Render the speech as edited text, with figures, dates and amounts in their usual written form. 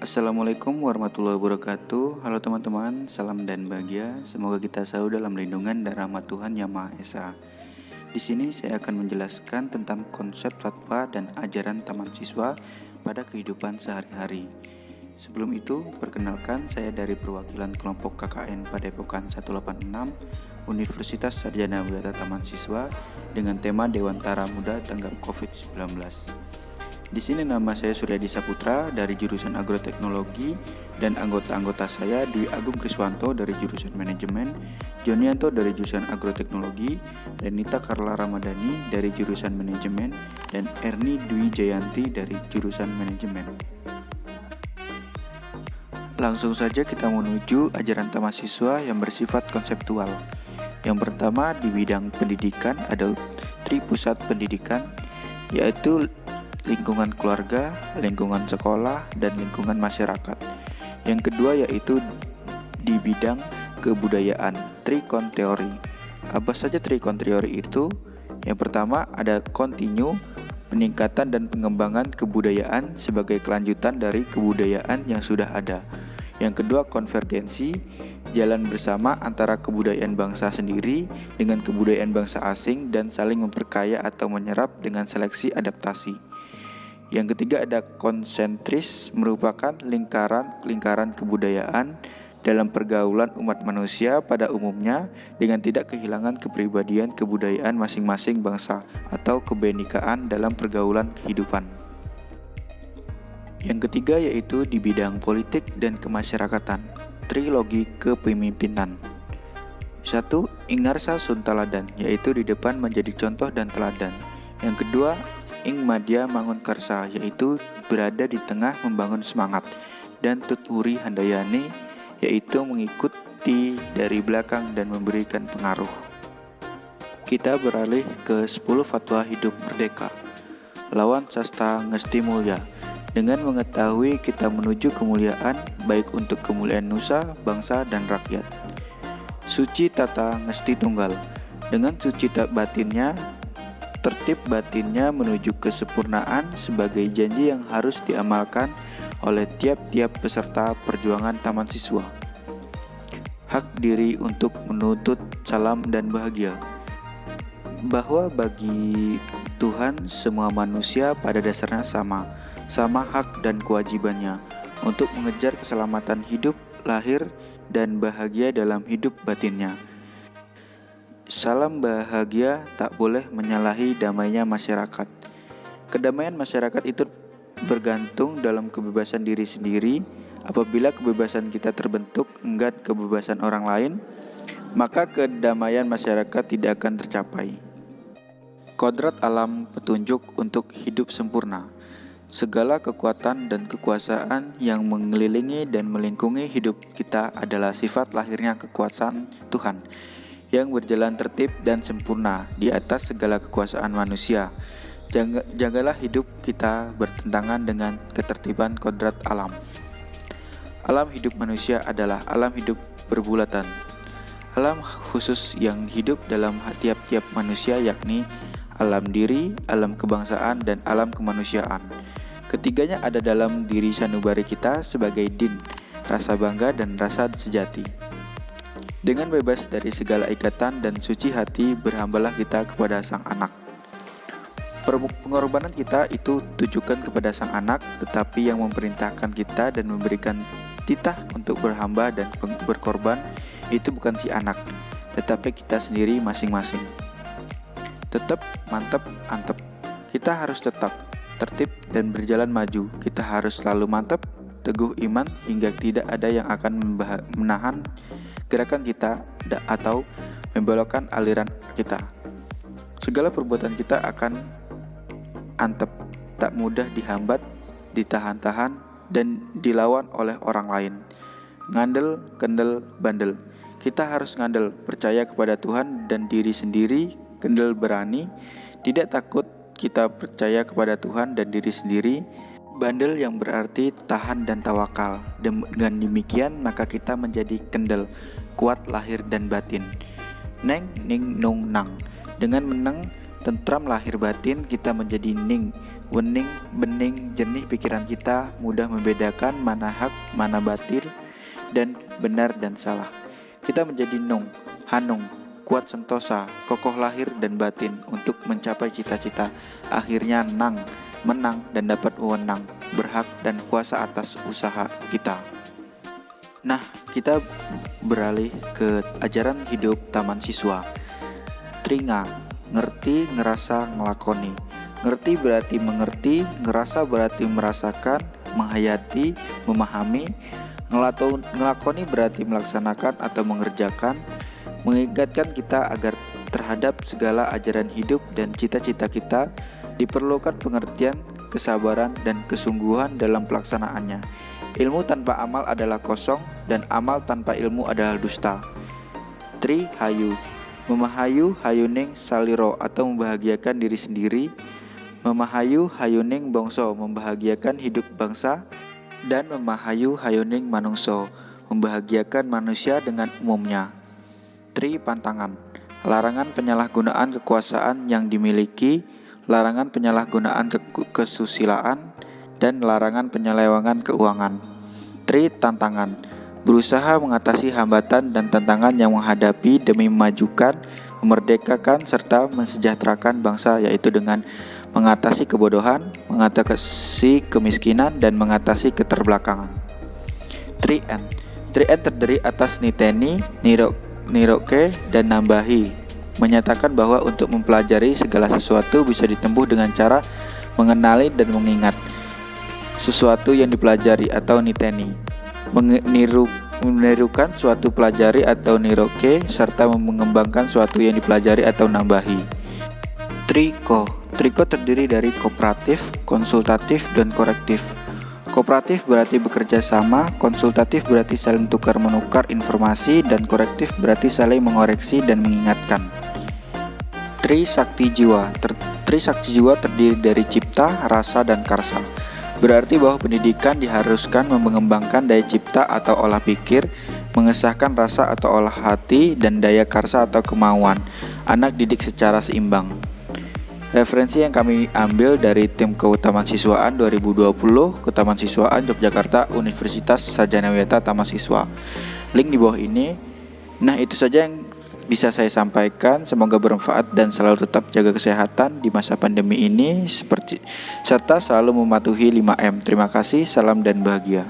Assalamualaikum warahmatullahi wabarakatuh. Halo teman-teman, salam dan bahagia. Semoga kita selalu dalam lindungan dan rahmat Tuhan Yang Maha Esa. Di sini saya akan menjelaskan tentang konsep fatwa dan ajaran taman siswa pada kehidupan sehari-hari. Sebelum itu, perkenalkan saya dari perwakilan kelompok KKN Padepokan 186 Universitas Sarjana Wiyata Taman Siswa dengan tema Dewantara Muda Tanggap COVID-19. Di sini nama saya Suryadi Saputra dari jurusan Agroteknologi dan anggota-anggota saya Dwi Agung Kriswanto dari jurusan Manajemen, Jonianto dari jurusan Agroteknologi, Renita Karla Ramadhani dari jurusan Manajemen, dan Erni Dwi Jayanti dari jurusan Manajemen. Langsung saja kita menuju ajaran taman siswa yang bersifat konseptual. Yang pertama di bidang pendidikan ada pusat pendidikan, yaitu lingkungan keluarga, lingkungan sekolah, dan lingkungan masyarakat. Yang kedua yaitu di bidang kebudayaan, trikon teori. Apa saja trikon teori itu? Yang pertama ada kontinu, peningkatan dan pengembangan kebudayaan sebagai kelanjutan dari kebudayaan yang sudah ada. Yang kedua konvergensi, jalan bersama antara kebudayaan bangsa sendiri dengan kebudayaan bangsa asing dan saling memperkaya atau menyerap dengan seleksi adaptasi. Yang ketiga ada konsentris, merupakan lingkaran kebudayaan dalam pergaulan umat manusia pada umumnya dengan tidak kehilangan kepribadian kebudayaan masing-masing bangsa atau kebenekaan dalam pergaulan kehidupan. Yang ketiga yaitu di bidang politik dan kemasyarakatan, trilogi kepemimpinan. 1. Ingarsa Suntaladan, yaitu di depan menjadi contoh dan teladan. Yang kedua Ing Madya Mangunkarsa, yaitu berada di tengah membangun semangat, dan Tuturi Handayani, yaitu mengikuti dari belakang dan memberikan pengaruh. Kita beralih ke 10 fatwa hidup merdeka. Lawan Sasta Ngesti Mulya. Dengan mengetahui kita menuju kemuliaan, baik untuk kemuliaan nusa, bangsa, dan rakyat. Suci Tata Ngesti Tunggal. Dengan suci batinnya, tertib batinnya menuju kesempurnaan sebagai janji yang harus diamalkan oleh tiap-tiap peserta perjuangan taman siswa. Hak diri untuk menuntut salam dan bahagia. Bahwa bagi Tuhan semua manusia pada dasarnya sama hak dan kewajibannya untuk mengejar keselamatan hidup, lahir, dan bahagia dalam hidup batinnya. Salam bahagia tak boleh menyalahi damainya masyarakat. Kedamaian masyarakat itu bergantung dalam kebebasan diri sendiri. Apabila kebebasan kita terbentuk enggan kebebasan orang lain, maka kedamaian masyarakat tidak akan tercapai. Kodrat alam petunjuk untuk hidup sempurna. Segala kekuatan dan kekuasaan yang mengelilingi dan melingkungi hidup kita adalah sifat lahirnya kekuasaan Tuhan yang berjalan tertib dan sempurna di atas segala kekuasaan manusia. Jagalah hidup kita bertentangan dengan ketertiban kodrat alam. Alam hidup manusia adalah alam hidup berbulatan. Alam khusus yang hidup dalam tiap-tiap manusia yakni alam diri, alam kebangsaan, dan alam kemanusiaan. Ketiganya ada dalam diri sanubari kita sebagai din, rasa bangga dan rasa sejati. Dengan bebas dari segala ikatan dan suci hati, berhambalah kita kepada sang anak. Pengorbanan kita itu tujukan kepada sang anak, tetapi yang memerintahkan kita dan memberikan titah untuk berhamba dan berkorban itu bukan si anak, tetapi kita sendiri masing-masing. Tetap, mantap, antep. Kita harus tetap tertib dan berjalan maju. Kita harus selalu mantap, teguh iman hingga tidak ada yang akan menahan gerakan kita atau membelokkan aliran kita. Segala perbuatan kita akan antep, tak mudah dihambat, ditahan-tahan, dan dilawan oleh orang lain. Ngandel, kendel, bandel. Kita harus ngandel, percaya kepada Tuhan dan diri sendiri, kendel berani, tidak takut. Kita percaya kepada Tuhan dan diri sendiri, bandel yang berarti tahan dan tawakal. Dengan demikian maka kita menjadi kendel, kuat lahir dan batin. Neng ning nung nang. Dengan menang tentram lahir batin, kita menjadi ning, wening, bening, jernih pikiran kita, mudah membedakan mana hak, mana batil, dan benar dan salah. Kita menjadi nung, hanung, kuat sentosa, kokoh lahir dan batin untuk mencapai cita-cita. Akhirnya nang, menang dan dapat wewenang, berhak dan kuasa atas usaha kita. Nah, kita beralih ke ajaran hidup taman siswa. Tringa, ngerti, ngerasa, ngelakoni. Ngerti berarti mengerti, ngerasa berarti merasakan, menghayati, memahami. Ngelakoni berarti melaksanakan atau mengerjakan, mengingatkan kita agar terhadap segala ajaran hidup dan cita-cita kita diperlukan pengertian, kesabaran, dan kesungguhan dalam pelaksanaannya. Ilmu tanpa amal adalah kosong, dan amal tanpa ilmu adalah dusta. Tri hayu, memahayu hayuning saliro atau membahagiakan diri sendiri, memahayu hayuning bangsa membahagiakan hidup bangsa, dan memahayu hayuning manungso membahagiakan manusia dengan umumnya. Tri pantangan, larangan penyalahgunaan kekuasaan yang dimiliki, larangan penyalahgunaan kesusilaan, dan larangan penyelewengan keuangan. Tri tantangan, berusaha mengatasi hambatan dan tantangan yang menghadapi demi memajukan, memerdekakan, serta mensejahterakan bangsa, yaitu dengan mengatasi kebodohan, mengatasi kemiskinan, dan mengatasi keterbelakangan. Tri N terdiri atas niteni, niroke, dan nambahi, menyatakan bahwa untuk mempelajari segala sesuatu bisa ditempuh dengan cara mengenali dan mengingat sesuatu yang dipelajari atau niteni, menirukan suatu pelajari atau niroke, serta mengembangkan suatu yang dipelajari atau nambahi. Triko terdiri dari kooperatif, konsultatif, dan korektif. Kooperatif berarti bekerja sama, konsultatif berarti saling tukar-menukar informasi, dan korektif berarti saling mengoreksi dan mengingatkan. Trisakti jiwa terdiri dari cipta, rasa, dan karsa. Berarti bahwa pendidikan diharuskan mengembangkan daya cipta atau olah pikir, mengesahkan rasa atau olah hati, dan daya karsa atau kemauan anak didik secara seimbang. Referensi yang kami ambil dari tim Keutamaan Siswaan 2020, Keutamaan Siswaan Yogyakarta, Universitas Sarjana Wiyata Taman Siswa. Link di bawah ini. Nah, itu saja yang bisa saya sampaikan. Semoga bermanfaat dan selalu tetap jaga kesehatan di masa pandemi ini, serta selalu mematuhi 5M. Terima kasih, salam dan bahagia.